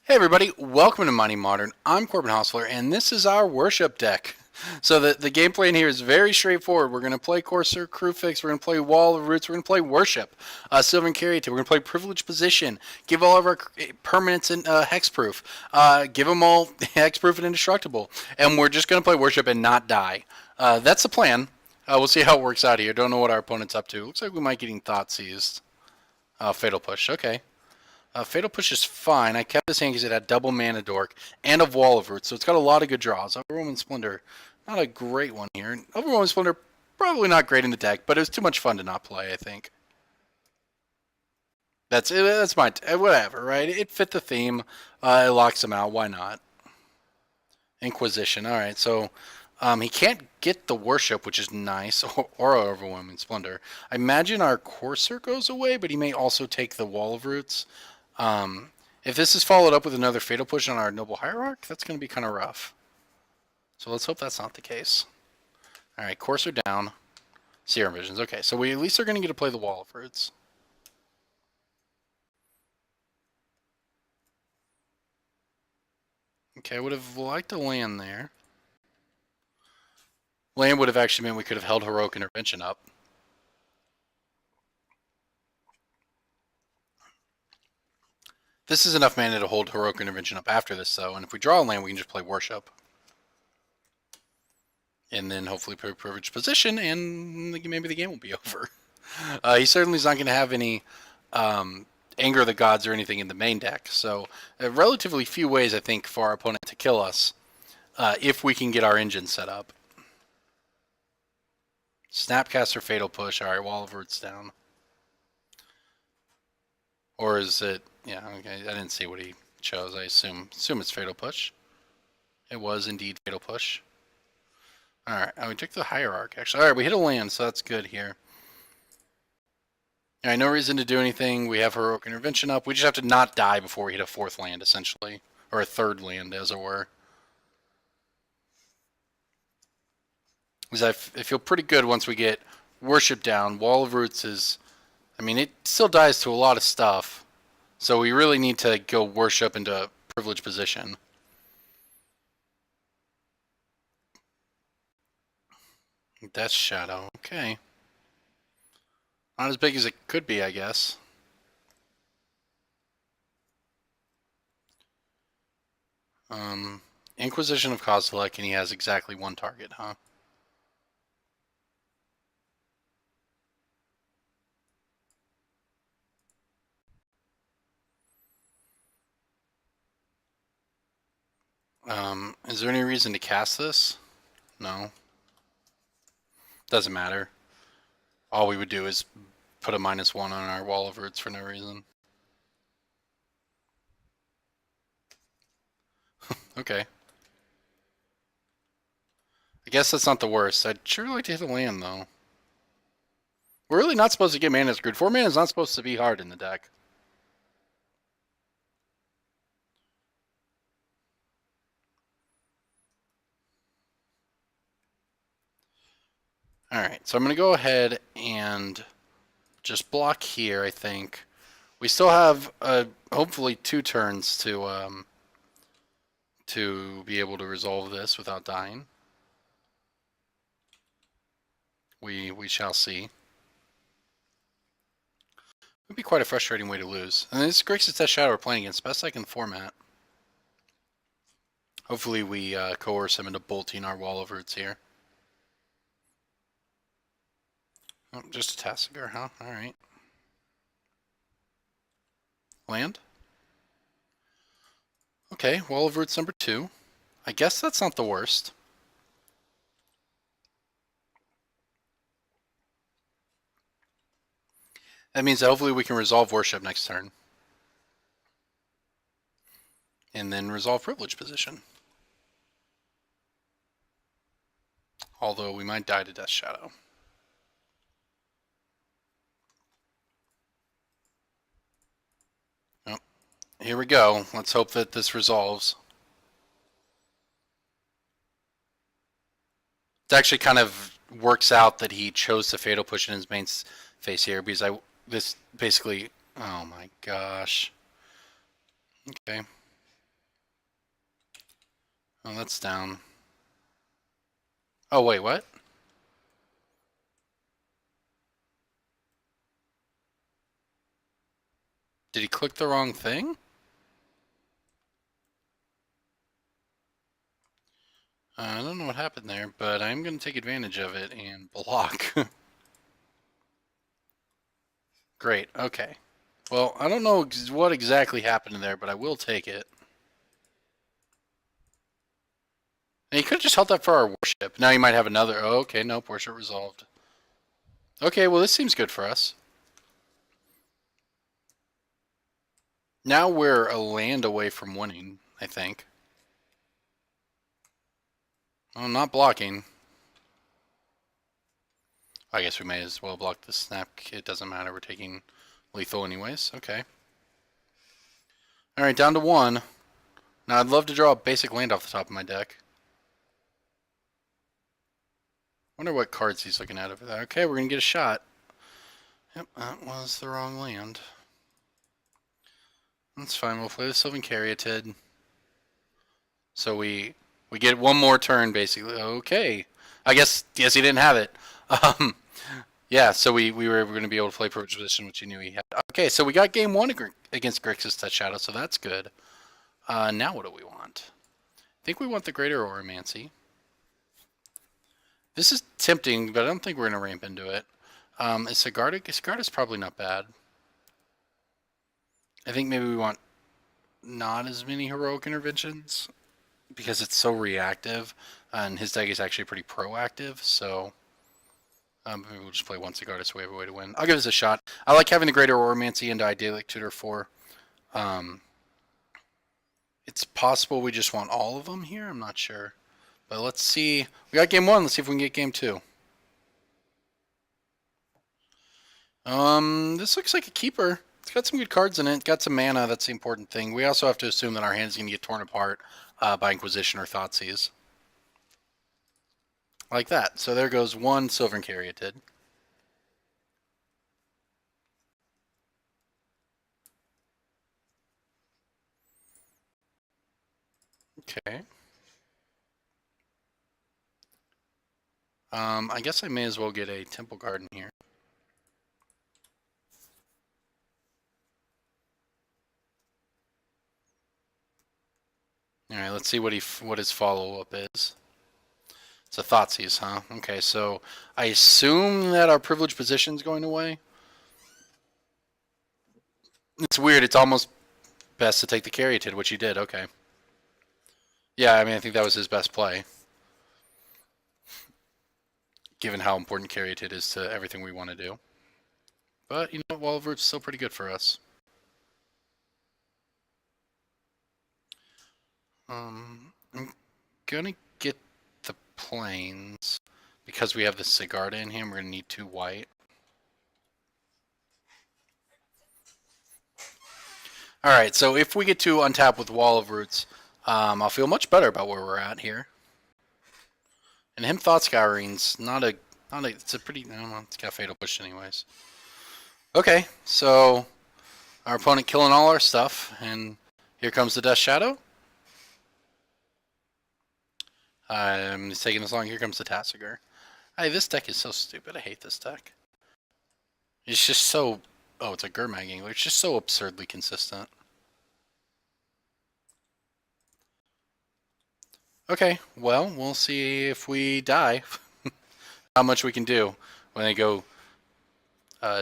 Hey everybody, welcome to Mighty Modern. I'm Corbin Hostler, and this is our worship deck. So the game plan here is very straightforward. We're going to play Courser, Crewfix, we're going to play Wall of Roots, we're going to play Worship, Sylvan Caryatid, we're going to play Privileged Position, give all of our permanents and Hexproof, give them all Hexproof and Indestructible, and we're just going to play Worship and not die. That's the plan. We'll see how it works out here. Don't know what our opponent's up to. Looks like we might getting Thought Seized. Fatal Push, okay. Fatal Push is fine. I kept this hand because it had double Mana Dork and a Wall of Roots, so it's got a lot of good draws. Overwhelming Splendor, not a great one here. Overwhelming Splendor, probably not great in the deck, but it was too much fun to not play, I think. That's my whatever, right? It fit the theme. It locks him out. Why not? Inquisition. All right, so he can't get the Worship, which is nice, or Overwhelming Splendor. I imagine our Courser goes away, but he may also take the Wall of Roots. If this is followed up with another Fatal Push on our Noble Hierarch, that's going to be kind of rough. So let's hope that's not the case. Alright, Courser down. Serum Visions. Okay, so we at least are going to get to play the Wall of Roots. Okay, I would have liked to land there. Land would have actually meant we could have held Heroic Intervention up. This is enough mana to hold Heroic Intervention up after this, though, and if we draw a land, we can just play Worship. And then hopefully play Privileged Position, and maybe the game will be over. He certainly is not going to have any Anger of the Gods or anything in the main deck, so relatively few ways, I think, for our opponent to kill us if we can get our engine set up. Snapcaster, Fatal Push. Alright, Wall of Roots down. Or is it... Yeah, okay, I didn't see what he chose. I assume it's Fatal Push. It was indeed Fatal Push. Alright, we took the Hierarch, actually. Alright, we hit a land, so that's good here. Alright, no reason to do anything. We have Heroic Intervention up. We just have to not die before we hit a fourth land, essentially. Or a third land, as it were. Because I feel pretty good once we get Worship down. Wall of Roots is... I mean, it still dies to a lot of stuff. So we really need to go Worship into Privileged Position. Death Shadow, okay. Not as big as it could be, I guess. Inquisition of Kozilek, and he has exactly one target, huh? Is there any reason to cast this? No. Doesn't matter. All we would do is put a -1 on our Wall of Roots for no reason. Okay. I guess that's not the worst. I'd sure like to hit a land, though. We're really not supposed to get mana screwed. 4 mana is not supposed to be hard in the deck. Alright, so I'm going to go ahead and just block here, I think. We still have hopefully 2 turns to be able to resolve this without dying. We shall see. It would be quite a frustrating way to lose. And this Grixis Death Shadow we're playing against, best I can format. Hopefully we coerce him into bolting our Wall of Roots here. Oh, just a Tassiger, huh? Alright. Land? Okay, Wall of Roots number 2. I guess that's not the worst. That means that hopefully we can resolve Worship next turn. And then resolve Privileged Position. Although we might die to Death Shadow. Oh, here we go. Let's hope that this resolves. It actually kind of works out that he chose the Fatal Push in his main face here, because this basically... Oh my gosh. Okay. Oh, that's down. Oh, wait, what? Did he click the wrong thing? I don't know what happened there, but I'm going to take advantage of it and block. Great, okay. Well, I don't know what exactly happened there, but I will take it. And he could have just held that for our worship. Now he might have another. Oh, okay, nope, worship resolved. Okay, well, this seems good for us. Now we're a land away from winning, I think. Oh, not blocking. I guess we may as well block the snap. It doesn't matter. We're taking lethal anyways. Okay. All right, down to 1. Now, I'd love to draw a basic land off the top of my deck. Wonder what cards he's looking at over there. Okay, we're going to get a shot. Yep, that was the wrong land. That's fine. We'll play the Sylvan Caryatid. So we get one more turn, basically. Okay. I guess he didn't have it. Yeah, so we were going to be able to play Privileged Position, which you knew he had. Okay, so we got game 1 against Grixis Touch Shadow, so that's good. Now what do we want? I think we want the Greater Oromancy. This is tempting, but I don't think we're going to ramp into it. Is Sigarda's probably not bad. I think maybe we want not as many Heroic Interventions because it's so reactive, and his deck is actually pretty proactive, so maybe we'll just play one Sigarda so we have a way to win. I'll give this a shot. I like having the Greater Oromancy into Idyllic Tutor 4. It's possible we just want all of them here. I'm not sure. But let's see. We got game 1. Let's see if we can get game 2. This looks like a keeper. It's got some good cards in it. It's got some mana. That's the important thing. We also have to assume that our hand's going to get torn apart by Inquisition or Thoughtseize. Like that. So there goes 1 Sylvan Caryatid. Okay. I guess I may as well get a Temple Garden here. All right, let's see what his follow-up is. It's a Thoughtseize, huh? Okay, so I assume that our Privileged Position's going away. It's weird. It's almost best to take the Caryatid, which he did. Okay. Yeah, I mean, I think that was his best play, given how important Caryatid is to everything we want to do. But, you know, Wall of Root's still pretty good for us. I'm gonna get the plains. Because we have the Sigarda in him, we're gonna need 2 white. Alright, so if we get to untap with Wall of Roots, I'll feel much better about where we're at here. And him Thought Scouring's it's a pretty, I don't know, it's got Fatal Push anyways. Okay, so our opponent killing all our stuff, and here comes the Death Shadow. It's taking this long. Here comes the Tassiger. Hey, this deck is so stupid. I hate this deck. It's just so... Oh, it's a Gurmag Angler. It's just so absurdly consistent. Okay, well, we'll see if we die. How much we can do when they go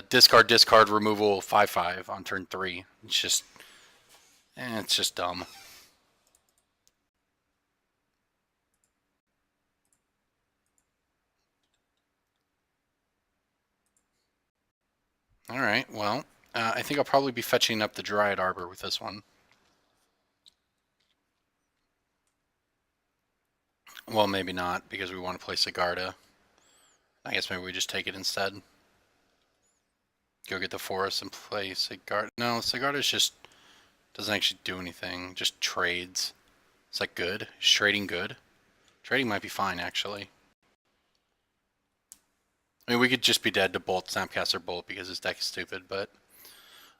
discard, removal 5/5 on turn 3. It's just dumb. Alright, well, I think I'll probably be fetching up the Dryad Arbor with this one. Well, maybe not, because we want to play Sigarda. I guess maybe we just take it instead. Go get the forest and play Sigarda. No, Sigarda's just doesn't actually do anything. Just trades. Is that good? Is trading good? Trading might be fine, actually. I mean, we could just be dead to Bolt, Snapcaster Bolt, because his deck is stupid, but...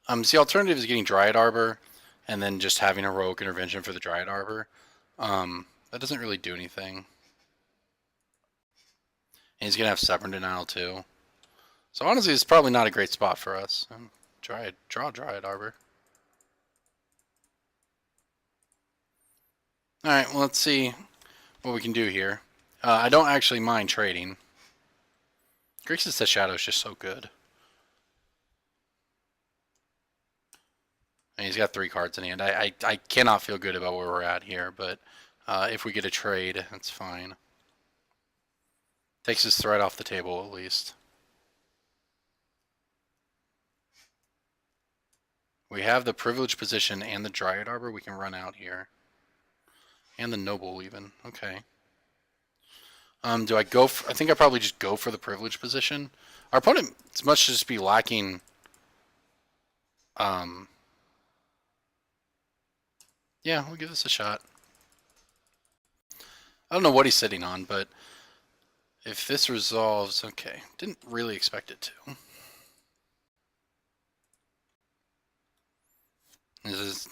the alternative is getting Dryad Arbor, and then just having a Heroic Intervention for the Dryad Arbor. That doesn't really do anything. And he's going to have Stubborn Denial too. So honestly, it's probably not a great spot for us. Draw Dryad Arbor. Alright, well, let's see what we can do here. I don't actually mind trading. Grixis the Shadow is just so good. And he's got 3 cards in hand. I cannot feel good about where we're at here, but if we get a trade, that's fine. Takes his threat off the table, at least. We have the Privileged Position and the Dryad Arbor we can run out here. And the Noble, even. Okay. Do I go for... I think I probably just go for the Privileged Position. Our opponent must just be lacking... Yeah, we'll give this a shot. I don't know what he's sitting on, but if this resolves... Okay, didn't really expect it to.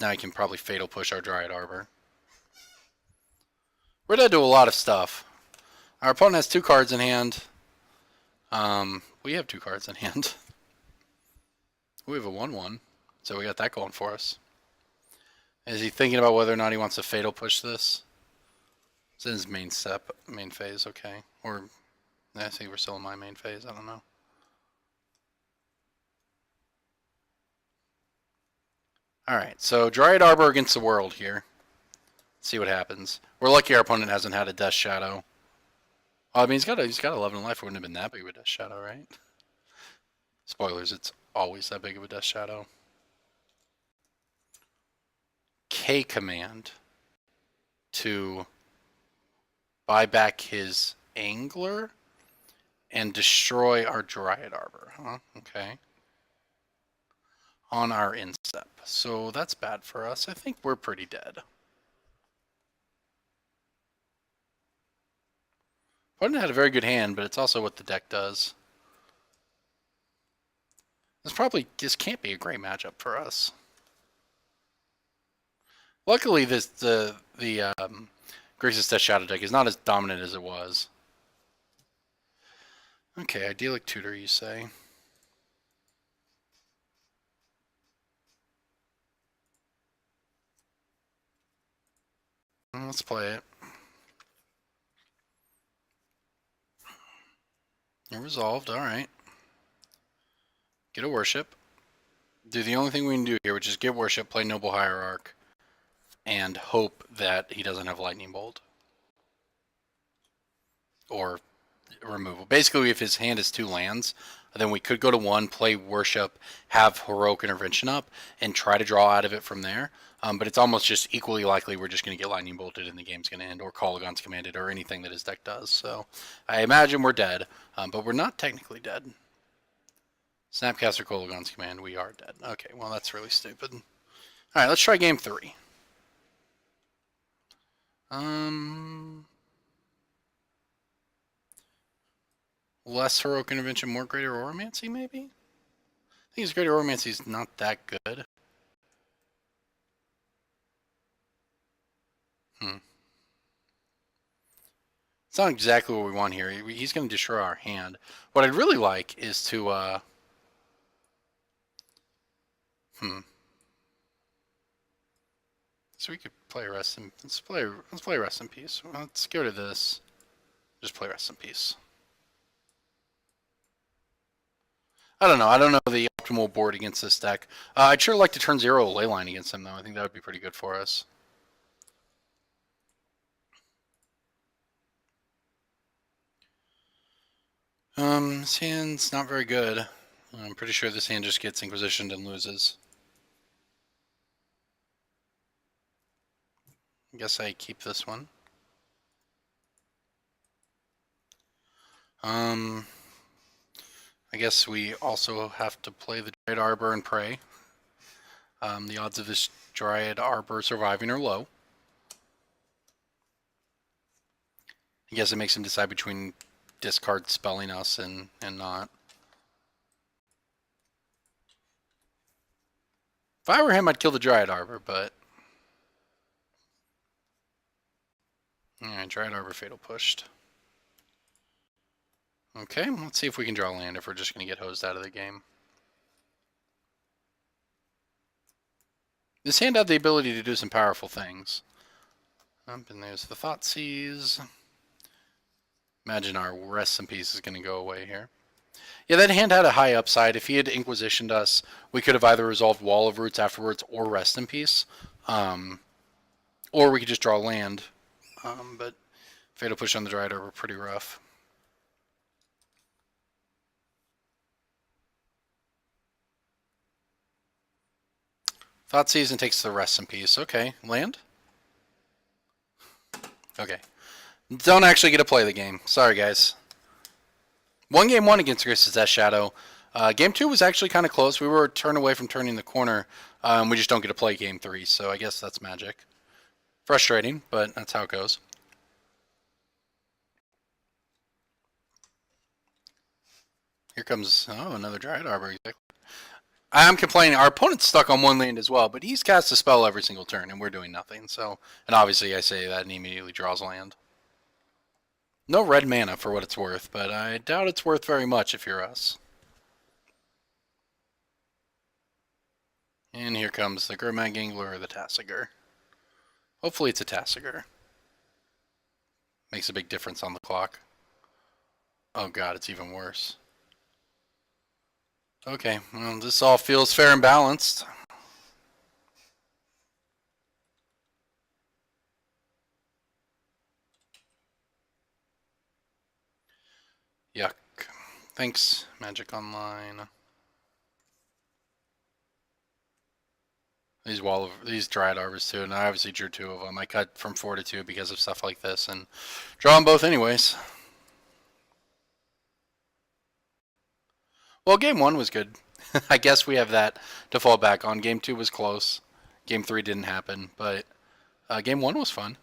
Now he can probably Fatal Push our Dryad Arbor. We're dead to a lot of stuff. Our opponent has 2 cards in hand. We have 2 cards in hand. We have a 1/1, so we got that going for us. Is he thinking about whether or not he wants to Fatal Push this? It's in his main phase, okay. Or, I think we're still in my main phase, I don't know. Alright, so Dryad Arbor against the world here. Let's see what happens. We're lucky our opponent hasn't had a Death Shadow. Well, I mean, he's got 11 life. It wouldn't have been that big of a Death Shadow, right? Spoilers, it's always that big of a Death Shadow. K command to buy back his Angler and destroy our Dryad Arbor, huh? Okay. On our instep. So that's bad for us. I think we're pretty dead. Opponent had a very good hand, but it's also what the deck does. This can't be a great matchup for us. Luckily, the Grixis Death Shadow deck is not as dominant as it was. Okay, Idyllic Tutor, you say? Let's play it. You're resolved, alright. Get a Worship. Do the only thing we can do here, which is get Worship, play Noble Hierarch, and hope that he doesn't have Lightning Bolt. Or removal. Basically, if his hand is 2 lands, then we could go to 1, play Worship, have Heroic Intervention up, and try to draw out of it from there. But it's almost just equally likely we're just going to get Lightning Bolted and the game's going to end, or Kolaghan's Commanded, or anything that his deck does. So I imagine we're dead, but we're not technically dead. Snapcaster Kolaghan's Command, we are dead. Okay, well, that's really stupid. Alright, let's try game 3. Less Heroic Intervention, more Greater Oromancy, maybe? I think his Greater Oromancy is not that good. It's not exactly what we want here. He's going to destroy our hand. What I'd really like is to, So we could play Rest in... Let's play Rest in Peace. Let's go to this. Just play Rest in Peace. I don't know. I don't know the optimal board against this deck. I'd sure like to turn 0 Leyline against him, though. I think that would be pretty good for us. This hand's not very good. I'm pretty sure this hand just gets Inquisitioned and loses. I guess I keep this one. I guess we also have to play the Dryad Arbor and pray. The odds of this Dryad Arbor surviving are low. I guess it makes him decide between discard spelling us and not. If I were him, I'd kill the Dryad Arbor, but... Alright, Dryad Arbor Fatal pushed. Okay, let's see if we can draw land if we're just going to get hosed out of the game. This hand had the ability to do some powerful things. And there's the Thoughtseize. Imagine our Rest in Peace is going to go away here. Yeah, that hand had a high upside. If he had Inquisitioned us, we could have either resolved Wall of Roots afterwards or Rest in Peace. Or we could just draw land. But Fatal Push on the Dryad Arbor pretty rough. Thoughtseize and takes the Rest in Peace. Okay, land? Okay. Don't actually get to play the game. Sorry, guys. Game 1 against Grixis Death Shadow. Game 2 was actually kind of close. We were a turn away from turning the corner. We just don't get to play Game 3, so I guess that's magic. Frustrating, but that's how it goes. Here comes, another Dryad Arbor. I'm complaining. Our opponent's stuck on one land as well, but he's cast a spell every single turn, and we're doing nothing. So, and obviously I say that and he immediately draws land. No red mana for what it's worth, but I doubt it's worth very much if you're us. And here comes the Gurmag Angler or the Tassiger. Hopefully it's a Tassiger. Makes a big difference on the clock. Oh god, it's even worse. Okay, well, this all feels fair and balanced. Yuck. Thanks, Magic Online. These Dryad Arbors too, and I obviously drew 2 of them. I cut from 4 to 2 because of stuff like this, and draw them both anyways. Well, Game 1 was good. I guess we have that to fall back on. Game 2 was close. Game 3 didn't happen, but Game 1 was fun.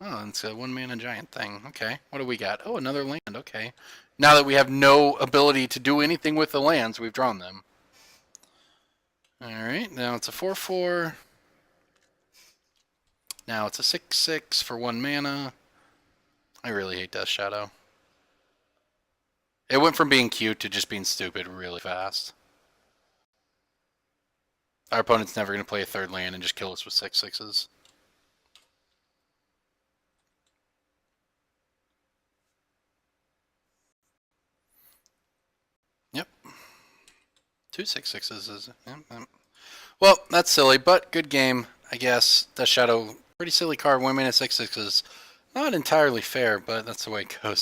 Oh, it's a 1-mana giant thing. Okay, what do we got? Oh, another land. Okay. Now that we have no ability to do anything with the lands, we've drawn them. Alright, now it's a 4/4. Now it's a 6/6 for 1 mana. I really hate Death Shadow. It went from being cute to just being stupid really fast. Our opponent's never going to play a 3rd land and just kill us with 6/6s. Yep. 2 6/6s is... Yep. Well, that's silly, but good game, I guess. Death Shadow, pretty silly card. 1 mana 6/6s. Not entirely fair, but that's the way it goes.